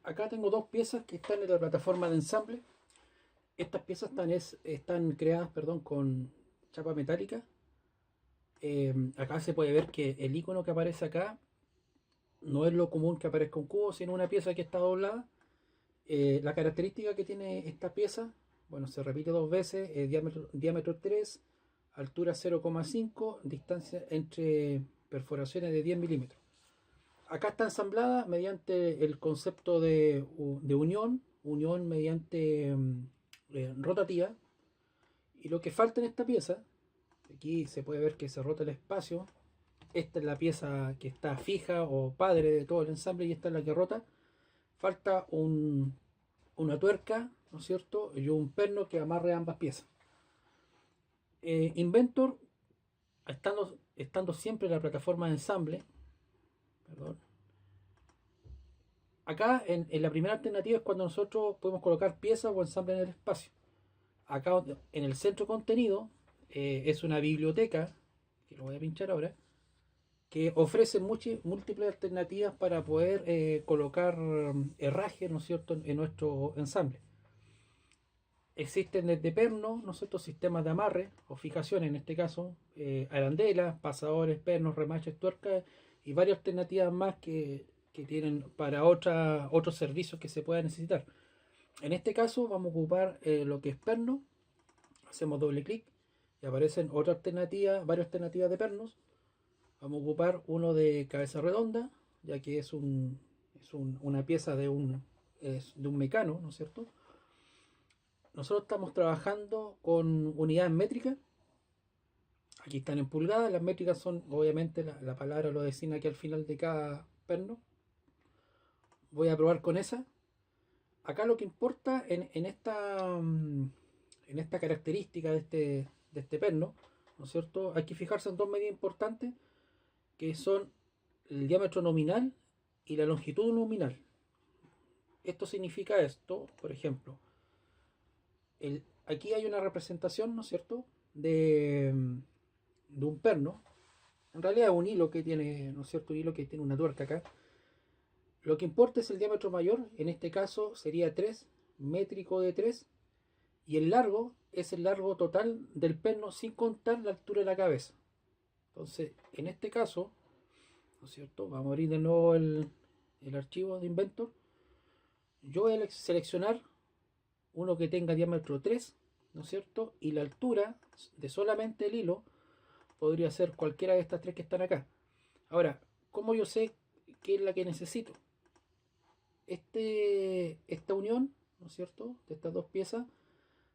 Acá tengo dos piezas que están en la plataforma de ensamble. Estas piezas están creadas, perdón, con chapa metálica. Acá se puede ver que el icono que aparece acá no es lo común que aparezca un cubo, sino una pieza que está doblada. La característica que tiene esta pieza, bueno, se repite dos veces, diámetro 3, altura 0,5, distancia entre perforaciones de 10 milímetros. Acá está ensamblada mediante el concepto de unión mediante rotativa. Y lo que falta en esta pieza, aquí se puede ver que se rota el espacio. Esta es la pieza que está fija o padre de todo el ensamble y esta es la que rota. Falta una tuerca, ¿no es cierto? Y un perno que amarre ambas piezas. Inventor, estando siempre en la plataforma de ensamble, perdón, acá en la primera alternativa es cuando nosotros podemos colocar piezas o ensamble en el espacio. Acá en el centro contenido es una biblioteca, que lo voy a pinchar ahora, que ofrece múltiples alternativas para poder colocar herraje, ¿no es cierto?, en nuestro ensamble. Existen desde pernos, ¿no es cierto?, sistemas de amarre o fijación, en este caso, arandelas, pasadores, pernos, remaches, tuercas y varias alternativas más que tienen para otros servicios que se puedan necesitar. En este caso vamos a ocupar lo que es perno, hacemos doble clic y aparecen varias alternativas de pernos. Vamos a ocupar uno de cabeza redonda, ya que una pieza de un mecano, ¿no es cierto? Nosotros estamos trabajando con unidades métricas. Aquí están en pulgadas. Las métricas son, obviamente, la palabra lo designa aquí al final de cada perno. Voy a probar con esa. Acá lo que importa en esta característica de este perno, ¿no es cierto? Hay que fijarse en dos medidas importantes, que son el diámetro nominal y la longitud nominal. Esto significa esto, por ejemplo, aquí hay una representación, ¿no es cierto?, de un perno. En realidad es un hilo que tiene, ¿no es cierto?, un hilo que tiene una tuerca acá. Lo que importa es el diámetro mayor, en este caso sería 3, métrico de 3, y el largo es el largo total del perno sin contar la altura de la cabeza. Entonces, en este caso, ¿no es cierto? Vamos a abrir de nuevo el archivo de Inventor. Yo voy a seleccionar uno que tenga diámetro 3, ¿no es cierto? Y la altura de solamente el hilo podría ser cualquiera de estas tres que están acá. Ahora, ¿cómo yo sé qué es la que necesito? Esta unión, ¿no es cierto?, de estas dos piezas,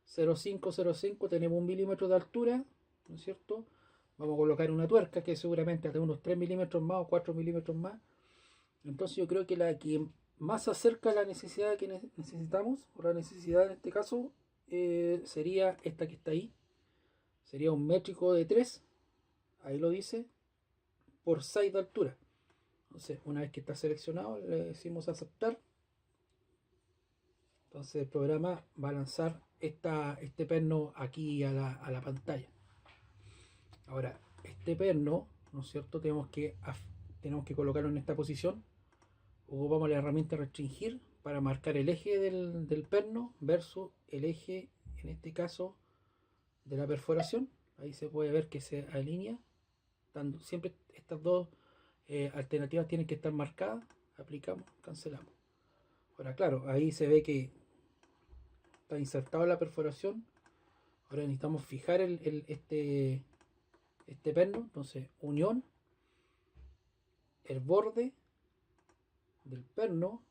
0,505, tenemos 1 milímetro de altura, ¿no es cierto? Vamos a colocar una tuerca que seguramente hace unos 3 milímetros más o 4 milímetros más. Entonces yo creo que la que más se acerca a la necesidad que necesitamos, o la necesidad en este caso, sería esta que está ahí. Sería un métrico de 3, ahí lo dice, por 6 de altura. Entonces, una vez que está seleccionado, le decimos aceptar. Entonces el programa va a lanzar este perno aquí a la pantalla. Ahora, este perno, ¿no es cierto? Tenemos que colocarlo en esta posición. Ocupamos la herramienta restringir para marcar el eje del perno versus el eje, en este caso, de la perforación. Ahí se puede ver que se alinea. Siempre estas dos alternativas tienen que estar marcadas. Aplicamos, cancelamos. Ahora, claro, ahí se ve que está insertada la perforación. Ahora necesitamos fijar este perno. Entonces, unión, el borde del perno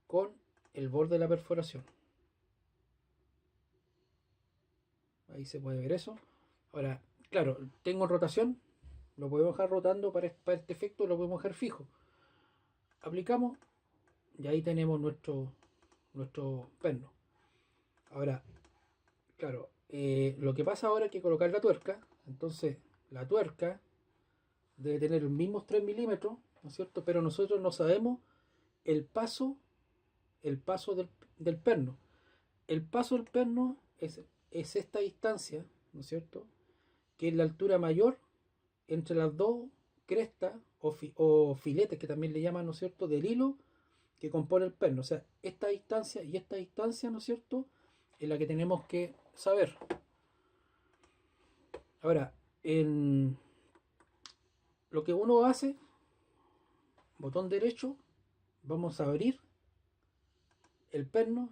con el borde de la perforación. Ahí se puede ver eso. Ahora, claro, tengo rotación. Lo podemos dejar rotando para este efecto, lo podemos dejar fijo. Aplicamos y ahí tenemos nuestro perno. Ahora, claro, lo que pasa ahora es que colocar la tuerca. Entonces, la tuerca debe tener los mismos 3 milímetros, ¿no es cierto? Pero nosotros no sabemos el paso, el paso del perno. El paso del perno es esta distancia, ¿no es cierto?, que es la altura mayor entre las dos crestas o filetes, que también le llaman, ¿no es cierto?, del hilo que compone el perno. O sea, esta distancia y esta distancia, ¿no es cierto?, es la que tenemos que saber. Ahora, en lo que uno hace, botón derecho, vamos a abrir el perno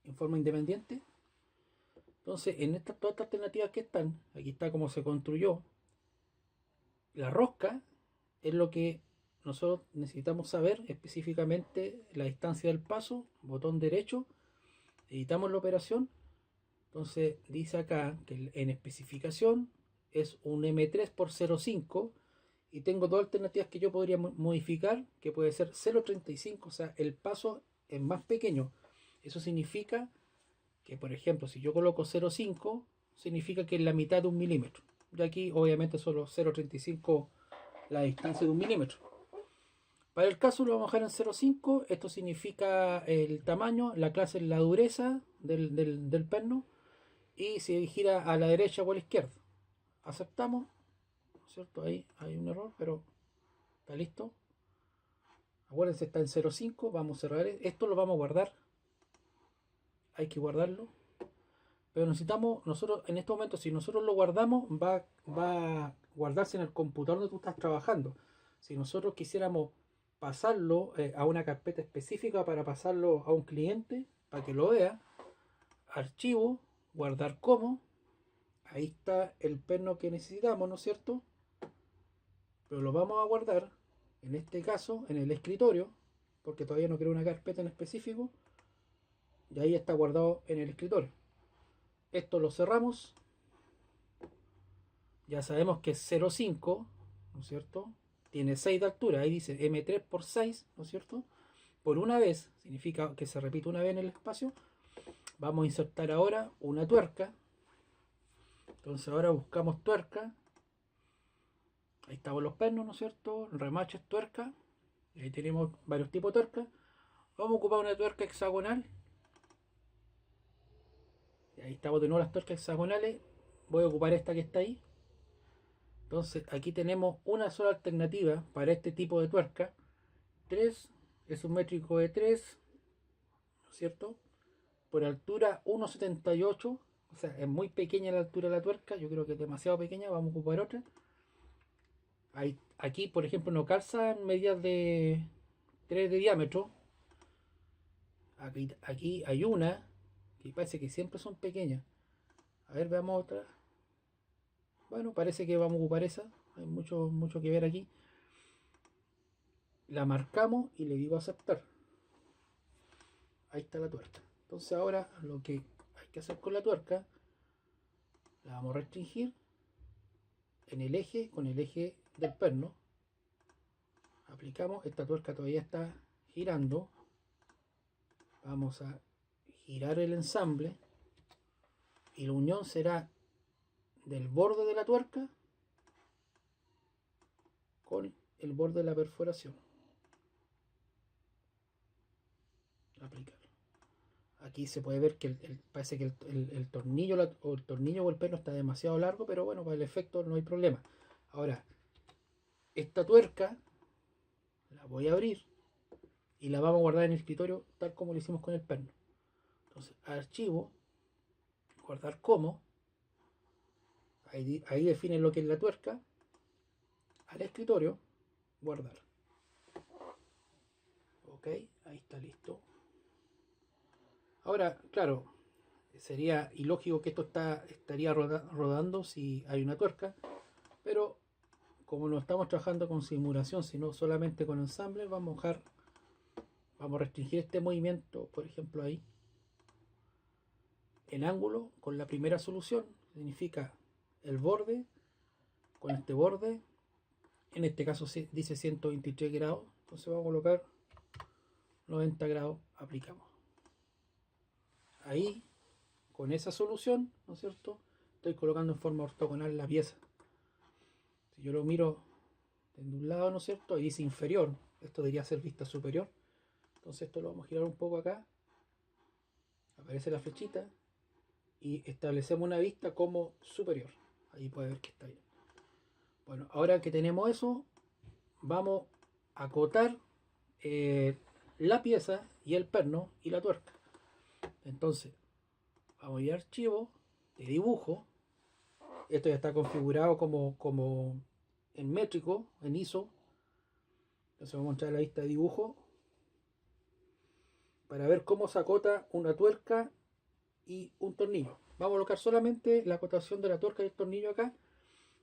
en forma independiente. Entonces, en todas estas alternativas que están, aquí está cómo se construyó. La rosca es lo que nosotros necesitamos saber específicamente, la distancia del paso, botón derecho, editamos la operación. Entonces dice acá que en especificación es un M3 por 0,5 y tengo dos alternativas que yo podría modificar, que puede ser 0,35, o sea, el paso es más pequeño. Eso significa que, por ejemplo, si yo coloco 0,5, significa que es la mitad de un milímetro. Y aquí obviamente solo 0,35 la distancia de un milímetro. Para el caso lo vamos a dejar en 0,5. Esto significa el tamaño, la clase es la dureza del perno y si gira a la derecha o a la izquierda. Aceptamos, ¿cierto? Ahí hay un error, pero está listo. Acuérdense, está en 0,5. Vamos a cerrar esto, lo vamos a guardar. Hay que guardarlo. Pero necesitamos, nosotros en este momento, si nosotros lo guardamos, va a guardarse en el computador donde tú estás trabajando. Si nosotros quisiéramos pasarlo a una carpeta específica para pasarlo a un cliente, para que lo vea, archivo, guardar como, ahí está el perno que necesitamos, ¿no es cierto? Pero lo vamos a guardar, en este caso, en el escritorio, porque todavía no creo una carpeta en específico, y ahí está guardado en el escritorio. Esto lo cerramos. Ya sabemos que es 0,5, ¿no es cierto? Tiene 6 de altura, ahí dice M3 por 6, ¿no es cierto? Por una vez, significa que se repite una vez en el espacio. Vamos a insertar ahora una tuerca. Entonces ahora buscamos tuerca. Ahí estamos los pernos, ¿no es cierto? Remaches, tuerca. Y ahí tenemos varios tipos de tuerca. Vamos a ocupar una tuerca hexagonal. Y ahí estamos de nuevo las tuercas hexagonales. Voy a ocupar esta que está ahí. Entonces aquí tenemos una sola alternativa para este tipo de tuerca. 3, es un métrico de 3, ¿no es cierto? Por altura 1,78, o sea, es muy pequeña la altura de la tuerca, yo creo que es demasiado pequeña, vamos a ocupar otra. Aquí, por ejemplo, no calzan medidas de 3 de diámetro. Aquí hay una que parece que siempre son pequeñas. A ver, veamos otra. Bueno, parece que vamos a ocupar esa. Hay mucho que ver aquí. La marcamos y le digo aceptar. Ahí está la tuerca. Entonces ahora lo que hay que hacer con la tuerca, la vamos a restringir en el eje, con el eje del perno. Aplicamos, esta tuerca todavía está girando. Vamos a girar el ensamble y la unión será del borde de la tuerca con el borde de la perforación. Aplicar. Aquí se puede ver que parece que el tornillo o el perno está demasiado largo, pero bueno, para el efecto no hay problema. Ahora, esta tuerca la voy a abrir y la vamos a guardar en el escritorio tal como lo hicimos con el perno. Entonces, archivo, guardar como, ahí define lo que es la tuerca, al escritorio, guardar. Ok, ahí está listo. Ahora, claro, sería ilógico que esto estaría rodando si hay una tuerca, pero como no estamos trabajando con simulación, sino solamente con ensamble, vamos a restringir este movimiento, por ejemplo ahí, en ángulo con la primera solución, significa el borde con este borde, en este caso dice 123 grados, entonces vamos a colocar 90 grados, aplicamos. Ahí, con esa solución, ¿no es cierto? Estoy colocando en forma ortogonal la pieza. Si yo lo miro de un lado, ¿no es cierto? Ahí dice inferior, esto debería ser vista superior. Entonces esto lo vamos a girar un poco acá. Aparece la flechita y establecemos una vista como superior. Ahí puede ver que está bien. Bueno, ahora que tenemos eso, vamos a acotar la pieza y el perno y la tuerca. Entonces, vamos a ir a archivo de dibujo. Esto ya está configurado como en métrico, en ISO. Entonces vamos a mostrar la vista de dibujo para ver cómo se acota una tuerca y un tornillo. Vamos a colocar solamente la acotación de la tuerca y el tornillo acá.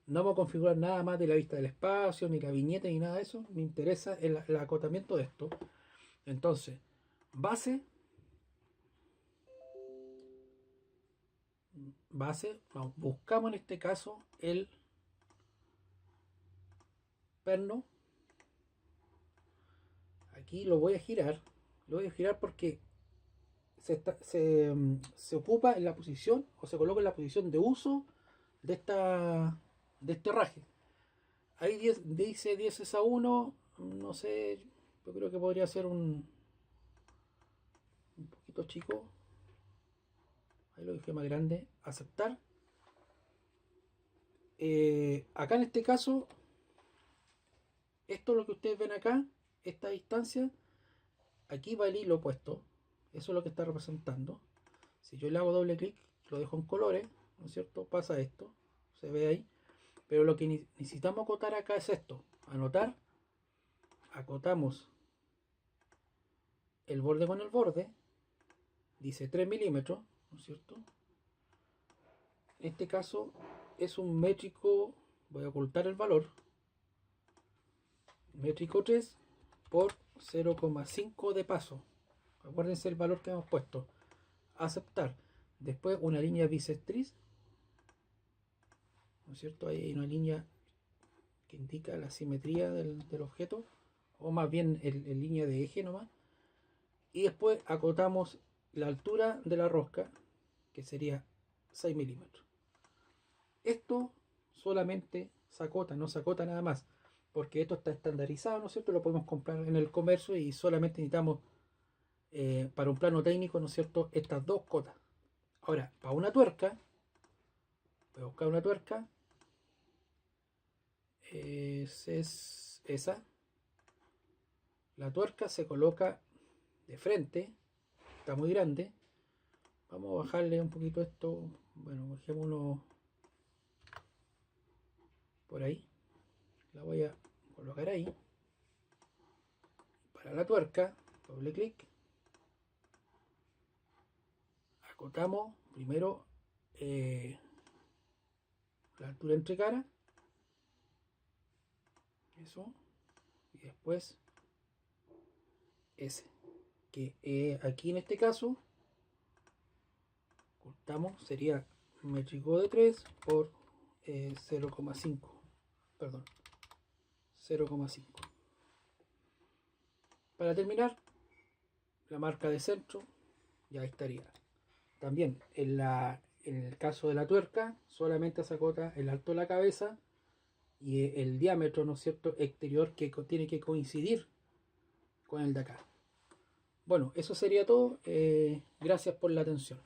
No vamos a configurar nada más de la vista del espacio, ni la viñeta, ni nada de eso. Me interesa el acotamiento de esto. Entonces, base, buscamos en este caso el perno. Aquí lo voy a girar porque se ocupa en la posición o se coloca en la posición de uso de este herraje. Ahí dice 10 a 1, no sé, yo creo que podría ser un poquito chico. Ahí lo dejé más grande, aceptar. Acá en este caso, esto es lo que ustedes ven acá, esta distancia, aquí va el hilo puesto, eso es lo que está representando. Si yo le hago doble clic, lo dejo en colores, ¿no es cierto? Pasa esto, se ve ahí. Pero lo que necesitamos acotar acá es esto, anotar, acotamos el borde con el borde, dice 3 milímetros, ¿no es cierto? En este caso es un métrico, voy a ocultar el valor, métrico 3 por 0,5 de paso. Acuérdense el valor que hemos puesto. Aceptar. Después una línea bisectriz, ¿no es cierto? Ahí hay una línea que indica la simetría del objeto, o más bien el línea de eje nomás. Y después acotamos la altura de la rosca, que sería 6 milímetros. Esto solamente se acota, no se acota nada más, porque esto está estandarizado, ¿no es cierto? Lo podemos comprar en el comercio y solamente necesitamos para un plano técnico, ¿no es cierto?, estas dos cotas. Ahora, para una tuerca, voy a buscar una tuerca, es esa. La tuerca se coloca de frente, está muy grande. Vamos a bajarle un poquito esto, bueno, bajémoslo por ahí. La voy a colocar ahí. Para la tuerca, doble clic. Acotamos primero la altura entre cara. Eso. Y después ese. Que aquí en este caso, ocultamos, sería métrico de 3 por 0,5. Perdón. 0,5. Para terminar, la marca de centro ya estaría. También en el caso de la tuerca, solamente se acota el alto de la cabeza y el diámetro, ¿no es cierto?, exterior, que tiene que coincidir con el de acá. Bueno, eso sería todo. Gracias por la atención.